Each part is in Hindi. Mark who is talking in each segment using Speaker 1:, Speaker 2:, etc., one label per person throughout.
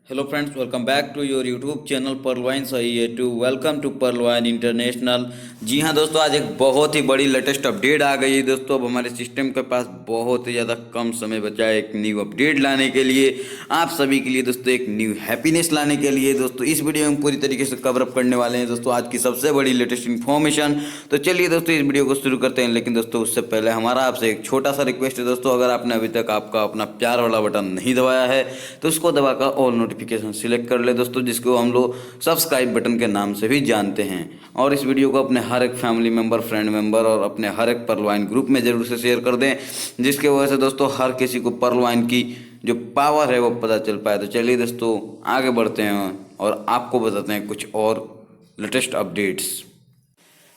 Speaker 1: Hello friends, welcome back to your YouTube channel Pearlvine सही to welcome to Pearlvine international. जी हाँ दोस्तों, आज एक बहुत ही बड़ी लेटेस्ट अपडेट आ गई है दोस्तों। अब हमारे सिस्टम के पास बहुत ही ज़्यादा कम समय बचा है एक न्यू अपडेट लाने के लिए, आप सभी के लिए दोस्तों, एक न्यू हैप्पीनेस लाने के लिए दोस्तों। इस वीडियो में पूरी तरीके से कवर अप करने वाले हैं दोस्तों आज की सबसे बड़ी लेटेस्ट इन्फॉर्मेशन। तो चलिए दोस्तों इस वीडियो को शुरू करते हैं, लेकिन दोस्तों उससे पहले हमारा आपसे एक छोटा सा रिक्वेस्ट है दोस्तों, अगर आपने अभी तक आपका अपना प्यार वाला बटन नहीं दबाया है तो उसको दबाकर ऑल नोटिफिकेशन सिलेक्ट कर ले दोस्तों, जिसको हम लोग सब्सक्राइब बटन के नाम से भी जानते हैं। और इस वीडियो को अपने हर एक फैमिली मेम्बर, फ्रेंड मेम्बर और अपने हर एक पर्लवाइन ग्रुप में जरूर से शेयर कर दें, जिसके वजह से दोस्तों हर किसी को पर्लवाइन की जो पावर है वो पता चल पाए। तो चलिए दोस्तों आगे बढ़ते हैं और आपको बताते हैं कुछ और लेटेस्ट अपडेट्स।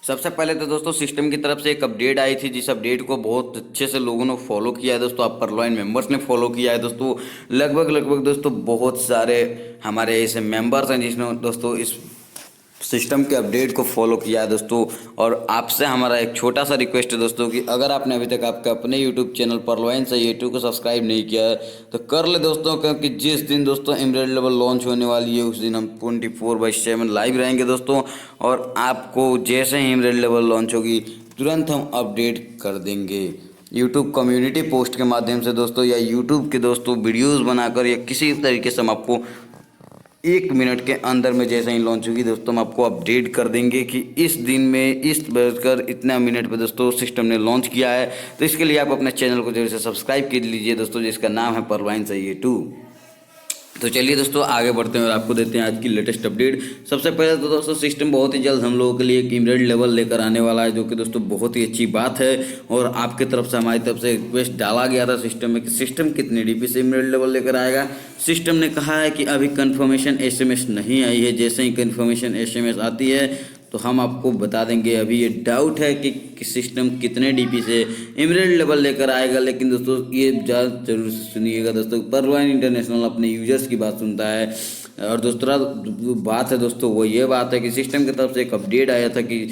Speaker 1: सबसे पहले तो दोस्तों सिस्टम की तरफ से एक अपडेट आई थी, जिस अपडेट को बहुत अच्छे से लोगों ने फॉलो किया है दोस्तों। आप पर्लवाइन मेंबर्स ने फॉलो किया है दोस्तों। लगभग दोस्तों बहुत सारे हमारे ऐसे मेंबर्स हैं जिसने दोस्तों इस सिस्टम के अपडेट को फॉलो किया है दोस्तों। और आपसे हमारा एक छोटा सा रिक्वेस्ट है दोस्तों कि अगर आपने अभी तक आपके अपने यूट्यूब चैनल पर्लवाइन से यूट्यूब को सब्सक्राइब नहीं किया है तो कर ले दोस्तों, क्योंकि जिस दिन दोस्तों एमराल्ड लेवल लॉन्च होने वाली है उस दिन हम 24/7 लाइव रहेंगे दोस्तों। और आपको जैसे ही एमराल्ड लेवल लॉन्च होगी तुरंत हम अपडेट कर देंगे यूट्यूब कम्युनिटी पोस्ट के माध्यम से दोस्तों, या यूट्यूब के दोस्तों वीडियोज़ बनाकर, या किसी तरीके से हम आपको 1 मिनट के अंदर में जैसे ही लॉन्च होगी दोस्तों हम आपको अपडेट कर देंगे कि इस दिन में इस बजकर इतना मिनट पे दोस्तों सिस्टम ने लॉन्च किया है। तो इसके लिए आप अपने चैनल को जरूर से सब्सक्राइब कर लीजिए दोस्तों, जिसका नाम है पर्लवाइन सही टू। तो चलिए दोस्तों आगे बढ़ते हैं और आपको देते हैं आज की लेटेस्ट अपडेट। सबसे पहले तो दोस्तों सिस्टम बहुत ही जल्द हम लोगों के लिए एक एमराल्ड लेवल लेकर आने वाला है, जो कि दोस्तों बहुत ही अच्छी बात है। और आपकी तरफ से, हमारी तरफ से रिक्वेस्ट डाला गया था सिस्टम में कि सिस्टम कितने डीपी से एमराल्ड लेवल लेकर आएगा। सिस्टम ने कहा है कि अभी कन्फर्मेशन SMS नहीं आई है, जैसे ही कन्फर्मेशन SMS आती है तो हम आपको बता देंगे। अभी ये डाउट है कि सिस्टम कितने DP से एमराल्ड लेवल लेकर आएगा, लेकिन दोस्तों ये ज़्यादा जरूर से सुनिएगा दोस्तों। पर्लवाइन इंटरनेशनल अपने यूजर्स की बात सुनता है। और दूसरा बात है दोस्तों वो ये बात है कि सिस्टम की तरफ से एक अपडेट आया था कि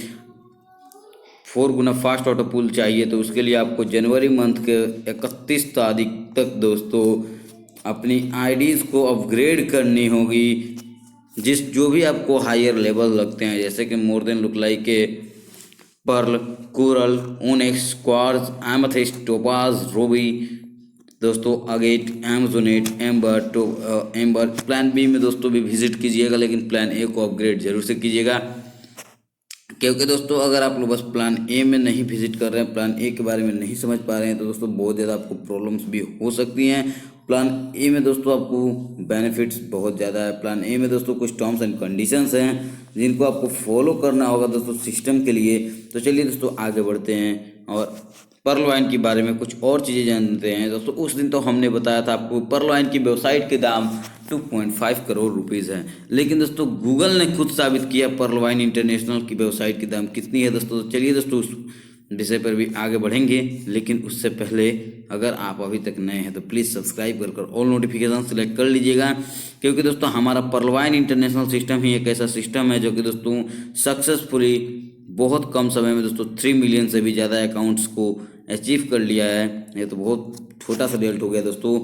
Speaker 1: 4 गुना फास्ट ऑटो पुल चाहिए, तो उसके लिए आपको जनवरी मंथ के 31 तारीख तक दोस्तों अपनी IDs को अपग्रेड करनी होगी। जो भी आपको हायर लेवल लगते हैं, जैसे कि मोर देन लुक लाइक के pearl, coral, onyx, quartz, amethyst, topaz, ruby दोस्तों, agate, amazonite, amber. Plan B में दोस्तों भी विजिट कीजिएगा, लेकिन प्लान A को अपग्रेड जरूर से कीजिएगा, क्योंकि दोस्तों अगर आप लोग बस प्लान A में नहीं विजिट कर रहे हैं, प्लान A के बारे में नहीं समझ पा रहे हैं, तो दोस्तों बहुत ज़्यादा आपको प्रॉब्लम्स भी हो सकती हैं। प्लान A में दोस्तों आपको बेनिफिट्स बहुत ज़्यादा है। प्लान A में दोस्तों कुछ टर्म्स एंड कंडीशंस हैं जिनको आपको फॉलो करना होगा दोस्तों सिस्टम के लिए। तो चलिए दोस्तों आगे बढ़ते हैं और पर्लवाइन के बारे में कुछ और चीज़ें जानते हैं दोस्तों। उस दिन तो हमने बताया था आपको पर्लवाइन की वेबसाइट के दाम 2.5 करोड़ रुपीज़ है, लेकिन दोस्तों गूगल ने खुद साबित किया पर्लवाइन इंटरनेशनल की वेबसाइट की दाम कितनी है दोस्तों। तो चलिए दोस्तों उस विषय पर भी आगे बढ़ेंगे, लेकिन उससे पहले अगर आप अभी तक नए हैं तो प्लीज़ सब्सक्राइब कर ऑल नोटिफिकेशन सेलेक्ट कर लीजिएगा, क्योंकि दोस्तों हमारा पर्लवाइन इंटरनेशनल सिस्टम ही एक ऐसा सिस्टम है जो कि दोस्तों सक्सेसफुली बहुत कम समय में दोस्तों 3 मिलियन से भी ज़्यादा अकाउंट्स को अचीव कर लिया है। ये तो बहुत छोटा सा रिजल्ट हो गया दोस्तों।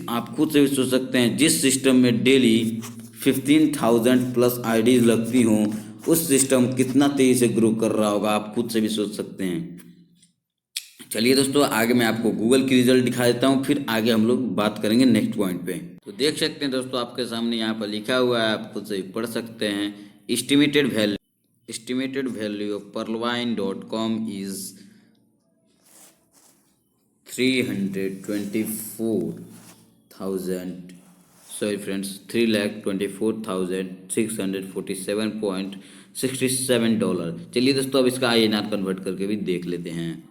Speaker 1: आप खुद से भी सोच सकते हैं, जिस सिस्टम में डेली 15,000 प्लस IDs लगती हों, उस सिस्टम कितना तेज़ी से ग्रो कर रहा होगा, आप खुद से भी सोच सकते हैं। चलिए दोस्तों आगे मैं आपको गूगल की रिजल्ट दिखा देता हूँ, फिर आगे हम लोग बात करेंगे नेक्स्ट पॉइंट पे। तो देख सकते हैं दोस्तों आपके सामने यहाँ पर लिखा हुआ है, आप खुद से भी पढ़ सकते हैं। Estimated value of Pearlvine dot com is 324,647.67 dollar. चलिए दोस्तों अब इसका INR कन्वर्ट करके भी देख लेते हैं।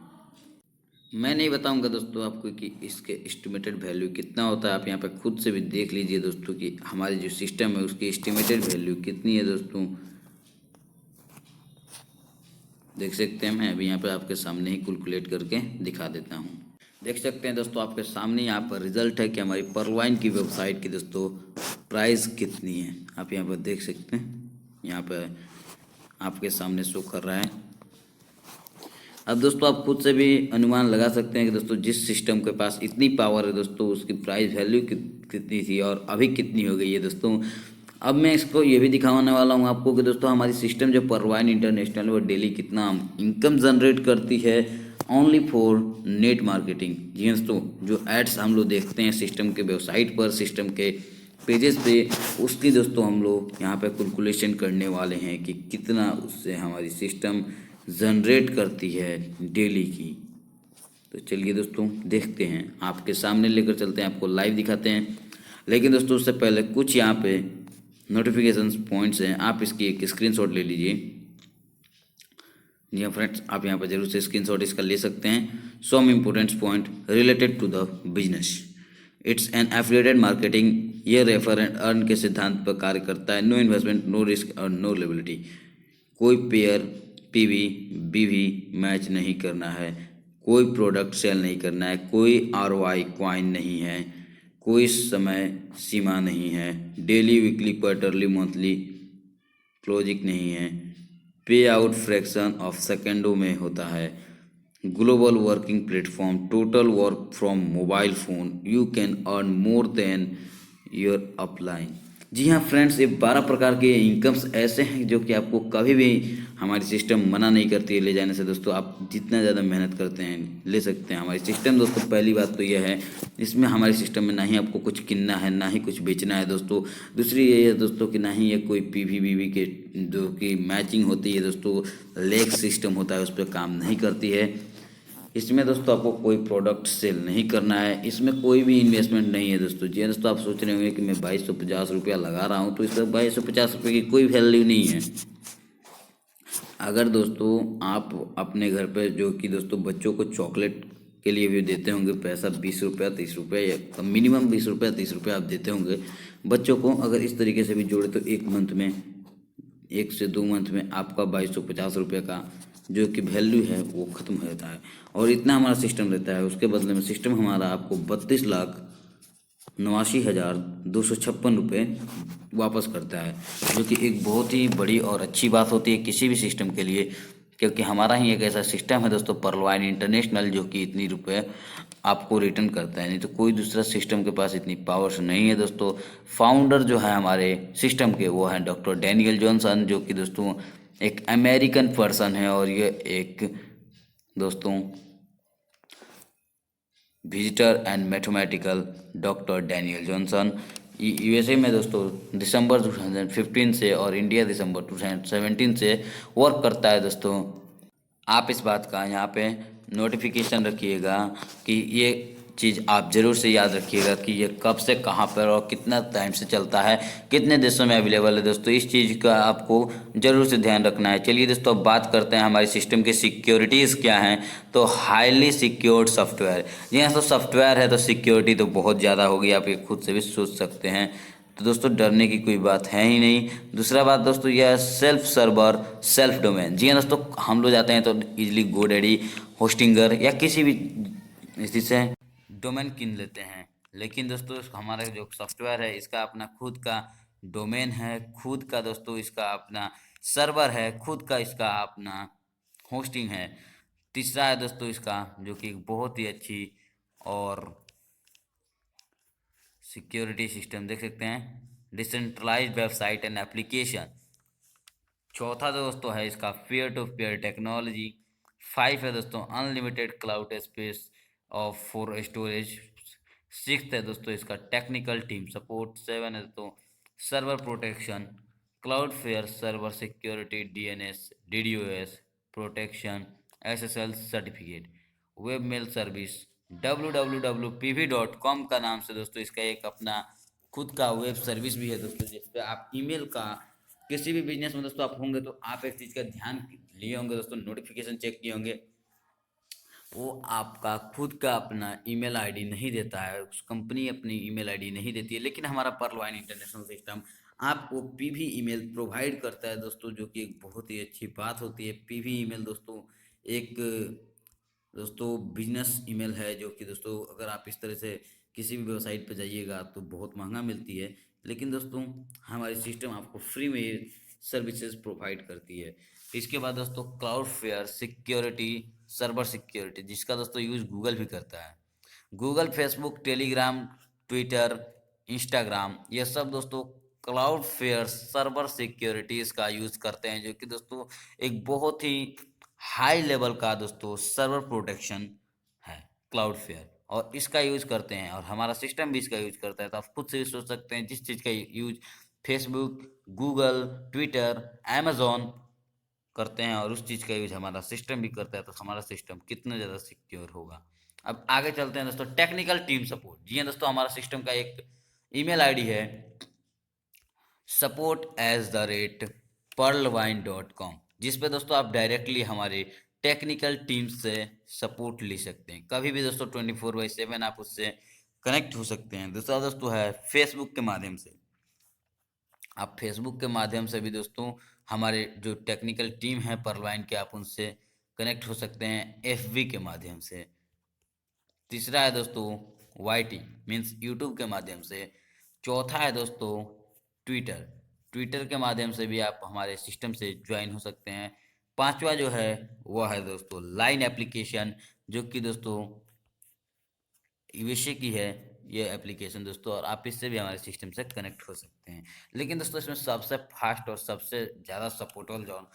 Speaker 1: मैं नहीं बताऊंगा दोस्तों आपको कि इसके एस्टिमेटेड वैल्यू कितना होता है, आप यहाँ पे खुद से भी देख लीजिए दोस्तों कि हमारी जो सिस्टम है उसकी एस्टिमेटेड वैल्यू कितनी है दोस्तों। देख सकते हैं, मैं अभी यहाँ पे आपके सामने ही कैलकुलेट करके दिखा देता हूँ। देख सकते हैं दोस्तों आपके सामने यहाँ पर रिजल्ट है कि हमारी पर्लवाइन की वेबसाइट की दोस्तों प्राइस कितनी है। आप यहाँ पर देख सकते हैं, यहाँ पर आपके सामने शो कर रहा है अब दोस्तों आप खुद से भी अनुमान लगा सकते हैं कि दोस्तों जिस सिस्टम के पास इतनी पावर है दोस्तों, उसकी प्राइस वैल्यू कितनी थी और अभी कितनी हो गई है दोस्तों। अब मैं इसको ये भी दिखाने वाला हूँ आपको कि दोस्तों हमारी सिस्टम जो परवाइन इंटरनेशनल वो डेली कितना इनकम जनरेट करती है ओनली फॉर नेट मार्केटिंग। जी हाँ दोस्तों, जो एड्स हम लोग देखते हैं सिस्टम के वेबसाइट पर, सिस्टम के पेजेस पे, उसकी दोस्तों हम लोग यहाँ पे कैलकुलेशन करने वाले हैं कि कितना उससे हमारी सिस्टम जनरेट करती है डेली की। तो चलिए दोस्तों देखते हैं, आपके सामने लेकर चलते हैं, आपको लाइव दिखाते हैं। लेकिन दोस्तों उससे पहले कुछ यहाँ पे नोटिफिकेशन पॉइंट्स हैं, आप इसकी एक स्क्रीनशॉट ले लीजिए। जी हाँ फ्रेंड्स, आप यहाँ पर जरूर से स्क्रीनशॉट इसका ले सकते हैं। Some important point related to the business, it's an affiliated marketing, ये रेफर एंड अर्न के सिद्धांत पर कार्य करता है। नो इन्वेस्टमेंट, नो रिस्क और नो लिबिलिटी। कोई पेयर पीवी बीवी मैच नहीं करना है, कोई प्रोडक्ट सेल नहीं करना है, कोई आरओआई क्वाइन नहीं है, कोई समय सीमा नहीं है, daily weekly quarterly monthly closing नहीं है, पे आउट फ्रैक्शन ऑफ सेकेंडों में होता है, global working platform, total work from mobile phone, you can earn more than your upline. जी हाँ फ्रेंड्स, ये 12 प्रकार के इनकम्स ऐसे हैं जो कि आपको कभी भी हमारी सिस्टम मना नहीं करती है ले जाने से। दोस्तों आप जितना ज़्यादा मेहनत करते हैं ले सकते हैं हमारी सिस्टम। दोस्तों पहली बात तो यह है, इसमें हमारी सिस्टम में ना ही आपको कुछ किनना है ना ही कुछ बेचना है दोस्तों। दूसरी ये है दोस्तों कि ना ही ये कोई पीवी बीवी के जो कि मैचिंग होती है दोस्तों, लेग सिस्टम होता है, उस पर काम नहीं करती है। इसमें दोस्तों आपको कोई प्रोडक्ट सेल नहीं करना है, इसमें कोई भी इन्वेस्टमेंट नहीं है दोस्तों। जी दोस्तों, आप सोच रहे होंगे कि मैं 2250 रुपया लगा रहा हूँ, तो इसमें 2250 रुपये की कोई वैल्यू नहीं है। अगर दोस्तों आप अपने घर पे जो कि दोस्तों बच्चों को चॉकलेट के लिए भी देते होंगे पैसा, 20 रुपया 30 रुपया या मिनिमम 20 रुपया 30 रुपया आप देते होंगे बच्चों को, अगर इस तरीके से भी जोड़े तो एक मंथ में, 1 से 2 मंथ में आपका 2250 रुपये का जो कि वैल्यू है वो ख़त्म हो जाता है। और इतना हमारा सिस्टम रहता है, उसके बदले में सिस्टम हमारा आपको 32,89,256 रुपये वापस करता है, जो कि एक बहुत ही बड़ी और अच्छी बात होती है किसी भी सिस्टम के लिए, क्योंकि हमारा ही एक ऐसा सिस्टम है दोस्तों परलवाइन इंटरनेशनल जो कि इतनी रुपए आपको रिटर्न करता है। नहीं तो कोई दूसरा सिस्टम के पास इतनी पावर्स नहीं है दोस्तों। फाउंडर जो है हमारे सिस्टम के वो हैं डॉक्टर डैनियल जॉनसन, जो कि दोस्तों एक अमेरिकन पर्सन है, और ये एक दोस्तों visitor and mathematical doctor Daniel Johnson USA में दोस्तों दिसंबर 2015 से और इंडिया दिसंबर 2017 से वर्क करता है दोस्तों। आप इस बात का यहाँ पे नोटिफिकेशन रखिएगा कि ये चीज़ आप ज़रूर से याद रखिएगा कि ये कब से कहाँ पर और कितना टाइम से चलता है, कितने देशों में अवेलेबल है दोस्तों, इस चीज़ का आपको ज़रूर से ध्यान रखना है। चलिए दोस्तों अब बात करते हैं हमारे सिस्टम की सिक्योरिटीज़ क्या हैं। तो हाईली सिक्योर्ड सॉफ्टवेयर, जी हाँ, तो सॉफ्टवेयर है तो सिक्योरिटी तो बहुत ज़्यादा होगी, आप ये खुद से भी सोच सकते हैं। तो दोस्तों डरने की कोई बात है ही नहीं। दूसरा बात दोस्तों यह है सेल्फ सर्वर सेल्फ डोमेन। जी हाँ दोस्तों, हम लोग जाते हैं तो इजीली गोडैडी, होस्टिंगर या किसी भी इसी से डोमेन किन लेते हैं। लेकिन दोस्तों हमारा जो सॉफ्टवेयर है इसका अपना खुद का डोमेन है, खुद का दोस्तों इसका अपना सर्वर है, खुद का इसका अपना होस्टिंग है। तीसरा है दोस्तों इसका जो कि बहुत ही अच्छी और सिक्योरिटी सिस्टम देख सकते हैं, डिसेंट्रलाइज्ड वेबसाइट एंड एप्लीकेशन। चौथा दोस्तों है इसका पीयर टू पीयर टेक्नोलॉजी। 5 है दोस्तों unlimited cloud space of for storage. 6 है दोस्तों इसका टेक्निकल टीम सपोर्ट। 7 है दोस्तों server protection, Cloudflare server security, DNS DDoS protection, SSL certificate, web mail service. www.pv.com का नाम से दोस्तों इसका एक अपना खुद का वेब सर्विस भी है दोस्तों, जिस पे आप ईमेल का किसी भी बिजनेस में दोस्तों आप होंगे तो आप एक चीज़ का ध्यान लिए होंगे दोस्तों, नोटिफिकेशन चेक किए होंगे, वो आपका खुद का अपना ईमेल आईडी नहीं देता है, उस कंपनी अपनी ईमेल आईडी नहीं देती है। लेकिन हमारा पर्लवाइन इंटरनेशनल सिस्टम आपको पीवी ईमेल प्रोवाइड करता है दोस्तों, जो कि एक बहुत ही अच्छी बात होती है। पीवी ईमेल दोस्तों एक दोस्तों बिजनेस ईमेल है, जो कि दोस्तों अगर आप इस तरह से किसी भी वेबसाइट पर जाइएगा तो बहुत महंगा मिलती है। लेकिन दोस्तों हमारी सिस्टम आपको फ्री में सर्विसेज प्रोवाइड करती है। इसके बाद दोस्तों क्लाउडफ्लेयर सिक्योरिटी, सर्वर सिक्योरिटी, जिसका दोस्तों यूज़ गूगल भी करता है। Google, Facebook, Telegram, Twitter, Instagram, ये सब दोस्तों क्लाउडफ्लेयर सर्वर सिक्योरिटीज़ का यूज़ करते हैं, जो कि दोस्तों एक बहुत ही हाई लेवल का दोस्तों सर्वर प्रोटेक्शन है क्लाउडफ्लेयर, और इसका यूज़ करते हैं और हमारा सिस्टम भी इसका यूज़ करता है। तो आप खुद से भी सोच सकते हैं जिस चीज़ का use Facebook, Google, Twitter, Amazon करते हैं और उस चीज़ का यूज हमारा सिस्टम भी करता है, तो हमारा सिस्टम कितना ज़्यादा सिक्योर होगा। अब आगे चलते हैं दोस्तों टेक्निकल टीम सपोर्ट। जी हाँ दोस्तों, हमारा सिस्टम का एक ईमेल आईडी है support@perlwine.com, जिस पे दोस्तों आप डायरेक्टली हमारे टेक्निकल टीम से सपोर्ट ले सकते हैं। कभी भी दोस्तों 24/7 आप उससे कनेक्ट हो सकते हैं। दूसरा दोस्तों है फेसबुक के माध्यम से। आप फेसबुक के माध्यम से भी दोस्तों हमारे जो टेक्निकल टीम है परलवाइन के, आप उनसे कनेक्ट हो सकते हैं एफबी के माध्यम से। तीसरा है दोस्तों वाईटी मीन्स यूट्यूब के माध्यम से। चौथा है दोस्तों ट्विटर, ट्विटर के माध्यम से भी आप हमारे सिस्टम से ज्वाइन हो सकते हैं। पांचवा जो है वह है दोस्तों लाइन एप्लीकेशन, जो कि दोस्तों यूएसए की है ये एप्लीकेशन दोस्तों, और आप इससे भी हमारे सिस्टम से कनेक्ट हो सकते हैं। लेकिन दोस्तों इसमें सबसे फास्ट और सबसे ज़्यादा सपोर्टेबल जो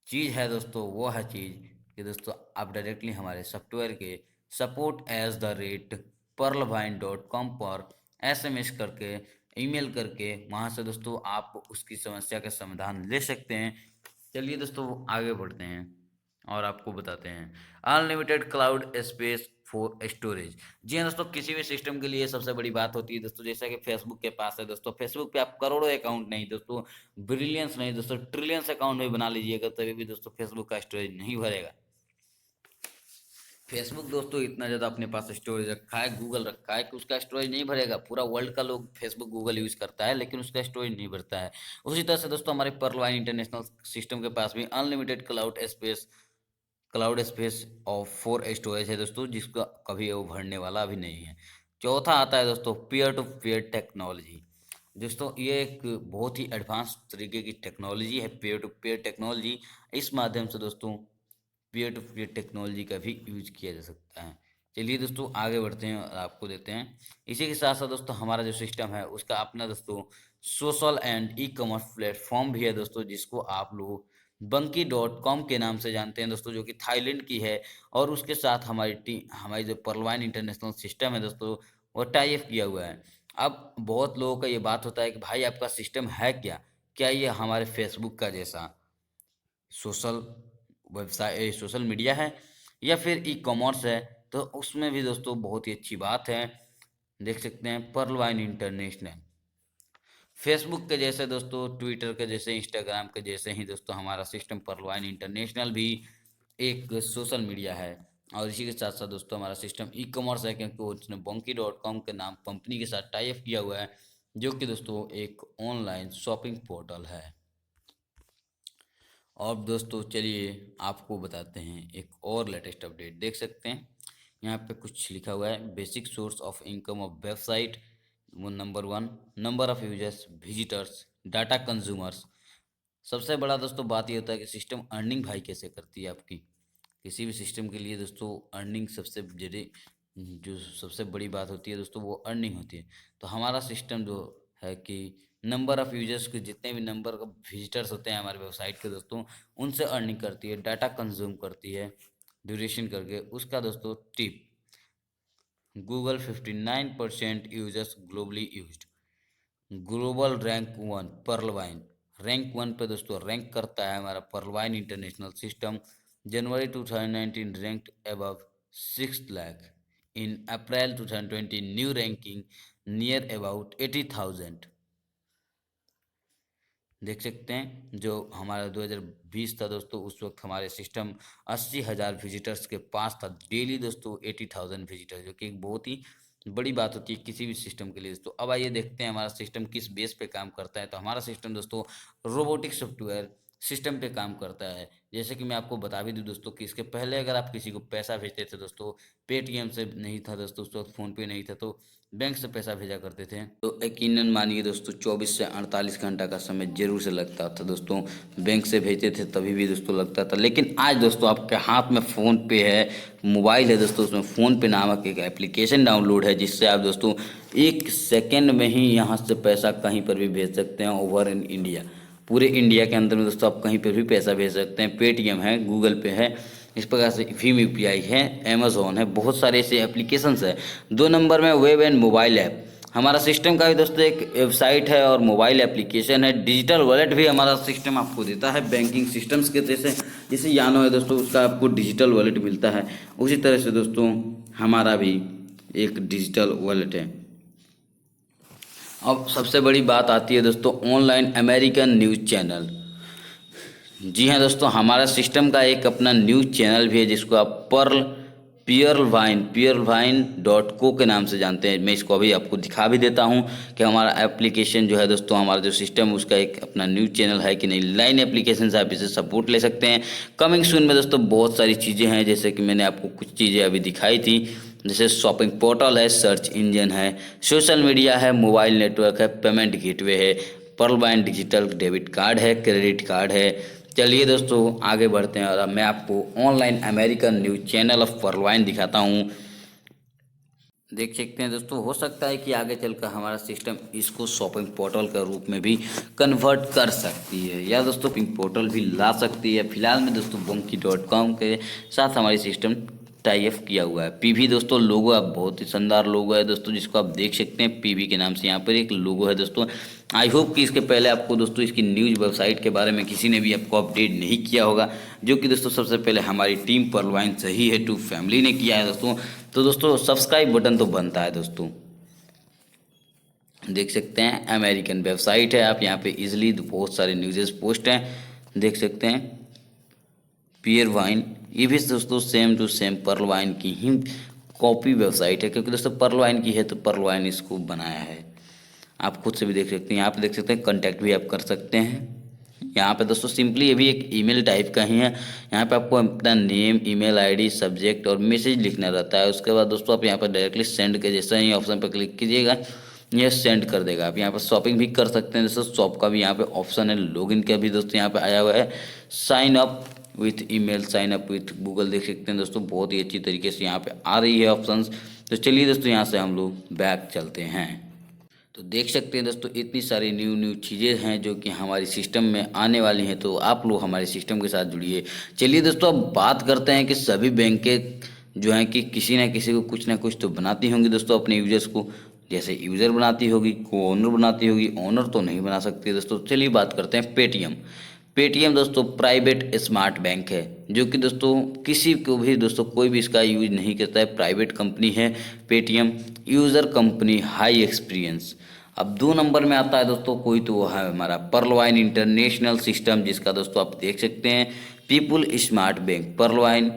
Speaker 1: चीज़ है दोस्तों वो है चीज़ कि दोस्तों आप डायरेक्टली हमारे सॉफ्टवेयर के support@perlvine.com पर एसएमएस करके, ईमेल करके वहाँ से दोस्तों आप उसकी समस्या का समाधान ले सकते हैं। चलिए दोस्तों आगे बढ़ते हैं और आपको बताते हैं unlimited cloud space for storage. जी हाँ दोस्तों, किसी भी सिस्टम के लिए सबसे बड़ी बात होती है दोस्तों, जैसा कि फेसबुक के पास है दोस्तों, फेसबुक पे आप करोड़ों अकाउंट नहीं दोस्तों, ब्रिलियंस नहीं दोस्तों, ट्रिलियंस अकाउंट भी बना लीजिएगा तभी भी दोस्तों फेसबुक का स्टोरेज नहीं भरेगा। फेसबुक दोस्तों इतना ज़्यादा अपने पास स्टोरेज रखा है, गूगल रखा है कि उसका स्टोरेज नहीं भरेगा। पूरा वर्ल्ड का लोग फेसबुक गूगल यूज़ करता है लेकिन उसका स्टोरेज नहीं भरता है। उसी तरह से दोस्तों हमारे पर्लवाइन इंटरनेशनल सिस्टम के पास भी unlimited cloud space of for storage है दोस्तों, जिसका कभी वो भरने वाला अभी नहीं है। चौथा आता है दोस्तों पीयर टू पीयर टेक्नोलॉजी। दोस्तों ये एक बहुत ही एडवांस तरीके की टेक्नोलॉजी है पीयर टू पीयर टेक्नोलॉजी। इस माध्यम से दोस्तों पीयर टू पीयर टेक्नोलॉजी का भी यूज किया जा सकता है। चलिए दोस्तों आगे बढ़ते हैं और आपको देते हैं। इसी के साथ साथ दोस्तों हमारा जो सिस्टम है उसका अपना दोस्तों social and e commerce platform भी है दोस्तों, जिसको आप लोग Bunky.com के नाम से जानते हैं दोस्तों, जो कि थाईलैंड की है। और उसके साथ हमारी जो पर्लवाइन इंटरनेशनल सिस्टम है दोस्तों वो टाई अप किया हुआ है। अब बहुत लोगों का ये बात होता है कि भाई आपका सिस्टम है क्या ये हमारे फेसबुक का जैसा सोशल वेबसाइट सोशल मीडिया है या फिर ई कॉमर्स है? तो उसमें भी दोस्तों बहुत ही अच्छी बात है। देख सकते हैं पर्लवाइन इंटरनेशनल फेसबुक के जैसे दोस्तों, ट्विटर के जैसे, इंस्टाग्राम के जैसे ही दोस्तों हमारा सिस्टम पर्लवाइन इंटरनेशनल भी एक सोशल मीडिया है। और इसी के साथ साथ दोस्तों हमारा सिस्टम ई कॉमर्स है, क्योंकि उसने Bunky.com के नाम कंपनी के साथ टाई अप किया हुआ है, जो कि दोस्तों एक ऑनलाइन शॉपिंग पोर्टल है। और दोस्तों चलिए आपको बताते हैं एक और लेटेस्ट अपडेट। देख सकते हैं यहाँ पे कुछ लिखा हुआ है basic source of income of website. वो number 1 number of users, visitors, data consumers. सबसे बड़ा दोस्तों बात ये होता है कि सिस्टम अर्निंग भाई कैसे करती है आपकी। किसी भी सिस्टम के लिए दोस्तों अर्निंग सबसे जरूरी, जो सबसे बड़ी बात होती है दोस्तों वो अर्निंग होती है। तो हमारा सिस्टम जो है कि नंबर ऑफ़ यूजर्स के जितने भी नंबर ऑफ विजिटर्स होते हैं हमारे वेबसाइट के दोस्तों, उनसे अर्निंग करती है, डाटा कंज्यूम करती है ड्यूरेशन करके। उसका दोस्तों tip Google 59% users globally used, global rank 1 पर्लवाइन। Rank 1 पे दोस्तों रैंक करता है हमारा पर्लवाइन international system. January 2019 ranked above 6 lakh. In April 2020 new ranking near about 80,000। देख सकते हैं जो हमारा 2020 था दोस्तों, उस वक्त हमारे सिस्टम 80,000 विजिटर्स के पास था डेली दोस्तों, 80,000 विजिटर, जो कि एक बहुत ही बड़ी बात होती है किसी भी सिस्टम के लिए दोस्तों। अब आइए देखते हैं हमारा सिस्टम किस बेस पे काम करता है। तो हमारा सिस्टम दोस्तों रोबोटिक सॉफ्टवेयर सिस्टम पे काम करता है। जैसे कि मैं आपको बता भी दूं दोस्तों कि इसके पहले अगर आप किसी को पैसा भेजते थे दोस्तों, पेटीएम से नहीं था दोस्तों, उस वक्त फ़ोनपे नहीं था, तो बैंक से पैसा भेजा करते थे, तो यकीनन मानिए दोस्तों 24 से 48 घंटा का समय जरूर से लगता था दोस्तों। बैंक से भेजते थे तभी भी दोस्तों लगता था, लेकिन आज दोस्तों आपके हाथ में फ़ोन पे है, मोबाइल है दोस्तों, उसमें फ़ोन पे नामक एक एप्लीकेशन डाउनलोड है, जिससे आप दोस्तों 1 सेकेंड में ही यहाँ से पैसा कहीं पर भी भेज सकते हैं ओवर इन इंडिया। पूरे इंडिया के अंदर में दोस्तों आप कहीं पर भी पैसा भेज सकते हैं। पेटीएम है, गूगल पे है, इस प्रकार से भीम यूपीआई है, अमेज़ॉन है, बहुत सारे ऐसे एप्लीकेशंस है। 2 नंबर में वेब एंड मोबाइल ऐप, हमारा सिस्टम का भी दोस्तों एक वेबसाइट है और मोबाइल एप्लीकेशन है। डिजिटल वॉलेट भी हमारा सिस्टम आपको देता है, बैंकिंग सिस्टम्स के जैसे यानो है दोस्तों, उसका आपको डिजिटल वॉलेट मिलता है। उसी तरह से दोस्तों हमारा भी एक डिजिटल वॉलेट है। अब सबसे बड़ी बात आती है दोस्तों ऑनलाइन अमेरिकन न्यूज़ चैनल। जी हाँ दोस्तों, हमारा सिस्टम का एक अपना न्यूज़ चैनल भी है, जिसको आप pearlvine.co के नाम से जानते हैं। मैं इसको अभी आपको दिखा भी देता हूँ कि हमारा एप्लीकेशन जो है दोस्तों, हमारा जो सिस्टम उसका एक अपना न्यूज़ चैनल है कि नहीं। लाइन एप्लीकेशन से आप इसे सपोर्ट ले सकते हैं। कमिंग सून में दोस्तों बहुत सारी चीज़ें हैं, जैसे कि मैंने आपको कुछ चीज़ें अभी दिखाई थी, जैसे शॉपिंग पोर्टल है, सर्च इंजन है, सोशल मीडिया है, मोबाइल नेटवर्क है, पेमेंट गेटवे है, पर्लवाइन डिजिटल डेबिट कार्ड है, क्रेडिट कार्ड है। चलिए दोस्तों आगे बढ़ते हैं और अब मैं आपको online American news channel of पर्लवाइन दिखाता हूँ। देख सकते हैं दोस्तों, हो सकता है कि आगे चलकर हमारा सिस्टम इसको शॉपिंग पोर्टल के रूप में भी कन्वर्ट कर सकती है, या दोस्तों शॉपिंग पोर्टल भी ला सकती है। फिलहाल में दोस्तों bonki.com के साथ हमारी सिस्टम टाई अप किया हुआ है। पीवी दोस्तों लोगो अब बहुत ही शानदार लोगो है दोस्तों, जिसको आप देख सकते हैं पीवी के नाम से यहाँ पर एक लोगो है दोस्तों। आई होप कि इसके पहले आपको दोस्तों इसकी न्यूज़ वेबसाइट के बारे में किसी ने भी आपको अपडेट नहीं किया होगा, जो कि दोस्तों सबसे पहले हमारी टीम पर्लवाइन सही है टू फैमिली ने किया है दोस्तों। तो दोस्तों सब्सक्राइब बटन तो बनता है दोस्तों। देख सकते हैं अमेरिकन वेबसाइट है, आप यहाँ पे इजीली बहुत सारे न्यूज़ेस पोस्ट हैं, देख सकते हैं। पियर वाइन, ये भी दोस्तों same to same pearl wine की ही कॉपी वेबसाइट है, क्योंकि दोस्तों पर्ल वाइन की है तो पर्ल वाइन इसको बनाया है। आप खुद से भी देख सकते हैं, यहाँ पे देख सकते हैं कॉन्टैक्ट भी आप कर सकते हैं। यहाँ पे दोस्तों सिंपली ये भी एक ईमेल टाइप का ही है। यहाँ पे आपको अपना नेम, ईमेल आईडी, सब्जेक्ट और मैसेज लिखना रहता है। उसके बाद दोस्तों आप यहाँ पर डायरेक्टली सेंड के जैसा ही ऑप्शन पर क्लिक कीजिएगा, ये सेंड कर देगा। आप यहाँ पर शॉपिंग भी कर सकते हैं दोस्तों, शॉप का भी यहाँ पे ऑप्शन है, लॉगिन का भी दोस्तों यहाँ पे आया हुआ है, sign up with email, sign up with Google, देख सकते हैं दोस्तों बहुत ही अच्छी तरीके से यहाँ पे आ रही है ऑप्शंस। तो चलिए दोस्तों यहाँ से हम लोग बैक चलते हैं। तो देख सकते हैं दोस्तों इतनी सारी न्यू चीज़ें हैं जो कि हमारी सिस्टम में आने वाली हैं, तो आप लोग हमारे सिस्टम के साथ जुड़िए। चलिए दोस्तों अब बात करते हैं कि सभी बैंकें जो हैं कि किसी ना किसी को कुछ ना कुछ तो बनाती होंगी दोस्तों अपने यूजर्स को। जैसे यूज़र बनाती होगी, को ओनर बनाती होगी, ओनर तो नहीं बना सकती दोस्तों। चलिए बात करते हैं पेटीएम। पेटीएम दोस्तों प्राइवेट स्मार्ट बैंक है, जो कि दोस्तों किसी को भी दोस्तों कोई भी इसका यूज नहीं करता है, प्राइवेट कंपनी है Paytm. User company high experience. अब 2 नंबर में आता है दोस्तों कोई, तो वो है हमारा पर्लवाइन इंटरनेशनल सिस्टम, जिसका दोस्तों आप देख सकते हैं people smart bank, पर्लवाइन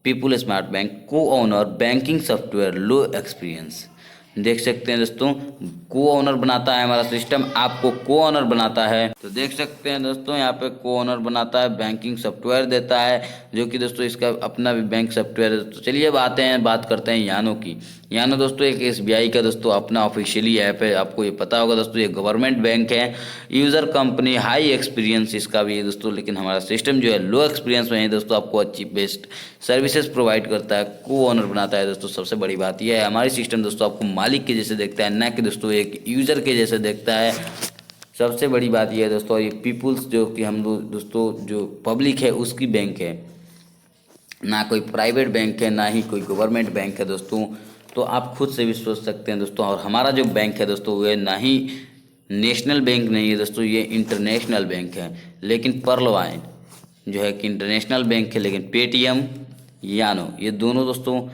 Speaker 1: people smart bank, को ओनर बैंकिंग सॉफ्टवेयर, लो एक्सपीरियंस। देख सकते हैं दोस्तों को ओनर बनाता है हमारा सिस्टम, आपको को ओनर बनाता है। तो देख सकते हैं दोस्तों यहाँ पे को ओनर बनाता है, बैंकिंग सॉफ्टवेयर देता है, जो कि दोस्तों इसका अपना भी बैंक सॉफ्टवेयर है। तो चलिए बात करते हैं यानो की। यानो दोस्तों एक एसबीआई का दोस्तों अपना ऑफिशियली ऐप है, आपको ये पता होगा दोस्तों, ये गवर्नमेंट बैंक है। यूज़र कंपनी हाई एक्सपीरियंस इसका भी है दोस्तों, लेकिन हमारा सिस्टम जो है लो एक्सपीरियंस में है दोस्तों, आपको अच्छी बेस्ट सर्विसेज प्रोवाइड करता है, को ओनर बनाता है दोस्तों। सबसे बड़ी बात यह है हमारी सिस्टम दोस्तों आपको मालिक के जैसे देखता है, ना कि दोस्तों एक यूज़र के जैसे देखता है। सबसे बड़ी बात यह है दोस्तों, ये पीपुल्स जो कि हम लोग दोस्तों जो पब्लिक है उसकी बैंक है, ना कोई प्राइवेट बैंक है, ना ही कोई गवर्नमेंट बैंक है दोस्तों। तो आप खुद से भी सोच सकते हैं दोस्तों। और हमारा जो बैंक है दोस्तों वो ना ही नेशनल बैंक नहीं है दोस्तों, ये इंटरनेशनल बैंक है। लेकिन पर्लवाइन जो है कि इंटरनेशनल बैंक है, लेकिन पेटीएम यानो ये दोनों दोस्तों,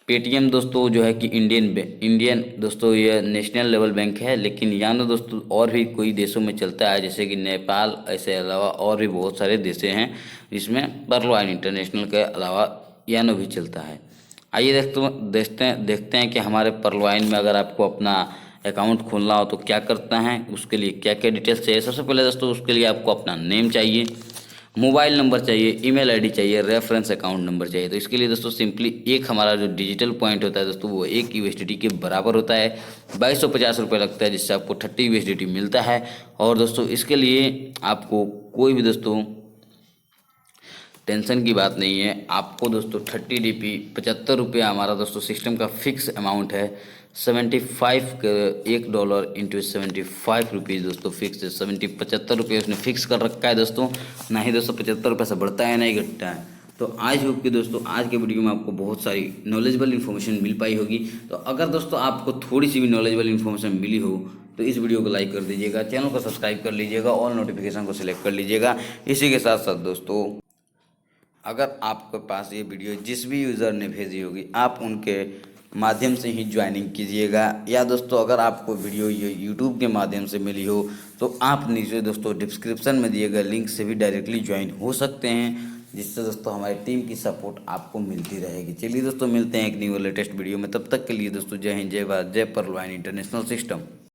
Speaker 1: पेटीएम दोस्तों जो है कि इंडियन दोस्तों ये नेशनल लेवल बैंक है, लेकिन यानो दोस्तों और भी कोई देशों में चलता है, जैसे कि नेपाल, ऐसे अलावा और भी बहुत सारे देश हैं जिसमें पर्लवाइन इंटरनेशनल के अलावा यानो भी चलता है। आइए देखते हैं कि हमारे पर्लवाइन में अगर आपको अपना अकाउंट खोलना हो तो क्या करता है, उसके लिए क्या क्या डिटेल्स चाहिए। सबसे पहले दोस्तों उसके लिए आपको अपना नेम चाहिए, मोबाइल नंबर चाहिए, ईमेल आईडी चाहिए, रेफरेंस अकाउंट नंबर चाहिए। तो इसके लिए दोस्तों सिंपली एक हमारा जो डिजिटल पॉइंट होता है दोस्तों वो 1 USDT के बराबर होता है। 2250 लगता है, जिससे आपको 30 USDT मिलता है। और दोस्तों इसके लिए आपको कोई भी दोस्तों टेंशन की बात नहीं है। आपको दोस्तों 30 DP 75 रुपये हमारा दोस्तों सिस्टम का फिक्स अमाउंट है। 75 $1 इंटू 75 रुपीज़ दोस्तों फिक्स है। 75 रुपये उसने फिक्स कर रखा है दोस्तों, ना ही दोस्तों 75 रुपये से बढ़ता है ना ही घटता है। तो आज होप कि दोस्तों आज के वीडियो में आपको बहुत सारी नॉलेजेबल इन्फॉर्मेशन मिल पाई होगी। तो अगर दोस्तों आपको थोड़ी सी भी नॉलेजेबल इन्फॉर्मेशन मिली हो तो इस वीडियो को लाइक कर दीजिएगा, चैनल को सब्सक्राइब कर लीजिएगा, ऑल नोटिफिकेशन को सिलेक्ट कर लीजिएगा। इसी के साथ साथ दोस्तों अगर आपके पास ये वीडियो जिस भी यूज़र ने भेजी होगी आप उनके माध्यम से ही ज्वाइनिंग कीजिएगा, या दोस्तों अगर आपको वीडियो ये यूट्यूब के माध्यम से मिली हो तो आप नीचे दोस्तों डिस्क्रिप्शन में दिए गए लिंक से भी डायरेक्टली ज्वाइन हो सकते हैं, जिससे दोस्तों हमारी टीम की सपोर्ट आपको मिलती रहेगी। चलिए दोस्तों मिलते हैं एक न्यू लेटेस्ट वीडियो में, तब तक के लिए दोस्तों जय हिंद, जय भारत, जय पर्लवाइन इंटरनेशनल सिस्टम।